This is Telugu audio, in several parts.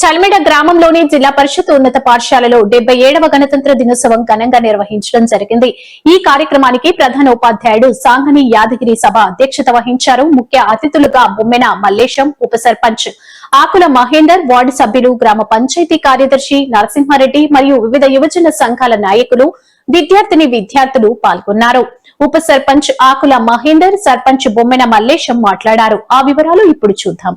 చల్మెడ గ్రామంలోని జిల్లా పరిషత్ ఉన్నత పాఠశాలలో 77వ గణతంత్ర దినోత్సవం ఘనంగా నిర్వహించడం జరిగింది. ఈ కార్యక్రమానికి ప్రధాన ఉపాధ్యాయుడు సాంగని యాదగిరి సభ అధ్యక్షత వహించారు. ముఖ్య అతిథులుగా బొమ్మెన మల్లేశం, ఉప సర్పంచ్ ఆకుల మహేందర్, వార్డు సభ్యులు, గ్రామ పంచాయతీ కార్యదర్శి నరసింహారెడ్డి మరియు వివిధ యువజన సంఘాల నాయకులు, విద్యార్థులు పాల్గొన్నారు. ఉప సర్పంచ్ ఆకుల మహేందర్, సర్పంచ్ బొమ్మెన మల్లేశం మాట్లాడారు. ఆ వివరాలు ఇప్పుడు చూద్దాం.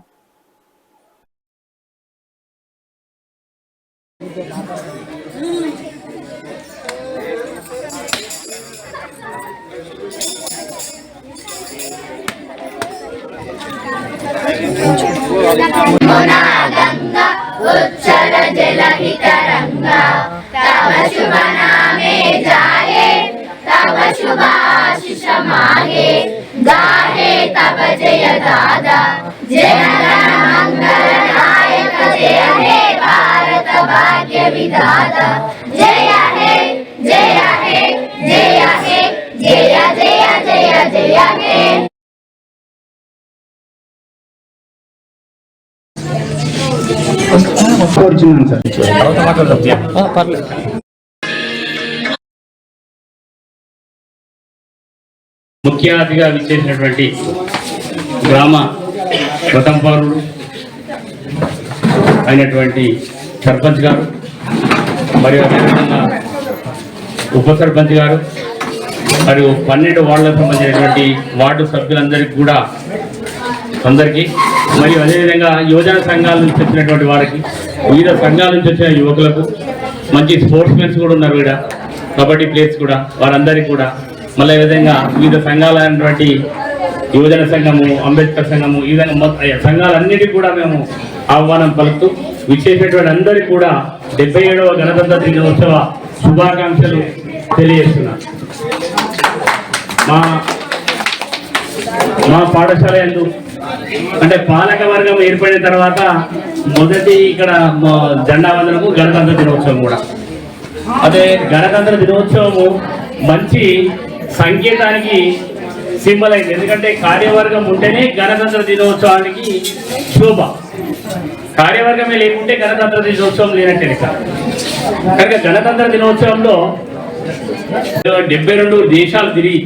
उच्चल जलहित रंगा तव शुभ नामे जाए तव शुभाशिष माहे गाहे तव जय दादा जय मंगलदायक जय हे भारत भाग्य विधाता जय हे जय हे जय हे जय जय जय जय हे. ముఖ్య అతిథిగా విచ్చేసినటువంటి గ్రామ ప్రథమ పౌరుడు అయినటువంటి సర్పంచ్ గారు మరియు అదేవిధంగా ఉప సర్పంచ్ గారు మరియు 12 వార్డులకు సంబంధించినటువంటి వార్డు సభ్యులందరికీ కూడా అందరికీ మరియు అదేవిధంగా యువజన సంఘాల నుంచి వచ్చినటువంటి వారికి, వివిధ సంఘాల నుంచి వచ్చిన యువకులకు, మంచి స్పోర్ట్స్ మెన్స్ కూడా ఉన్నారు ఇక్కడ, కబడ్డీ ప్లేయర్స్ కూడా, వారందరికీ కూడా మళ్ళీ విధంగా వివిధ సంఘాలైనటువంటి యువజన సంఘము, అంబేద్కర్ సంఘము, ఈ విధంగా సంఘాలన్నిటికీ కూడా మేము ఆహ్వానం పలుకుతూ విచ్చేసినటువంటి అందరికీ కూడా 77వ గణతంత్ర దినోత్సవ శుభాకాంక్షలు తెలియజేస్తున్నాం. మా పాఠశాల యందు అంటే పాలక వర్గం ఏర్పడిన తర్వాత మొదటి ఇక్కడ జెండా వందనము గణతంత్ర దినోత్సవం కూడా. అదే గణతంత్ర దినోత్సవము మంచి సంకేతానికి సింబల్ అయింది. ఎందుకంటే కార్యవర్గం ఉంటేనే గణతంత్ర దినోత్సవానికి శోభ. కార్యవర్గమే లేకుంటే గణతంత్ర దినోత్సవం లేనట్టే కనుక గణతంత్ర దినోత్సవంలో 72 దేశాలు తిరిగి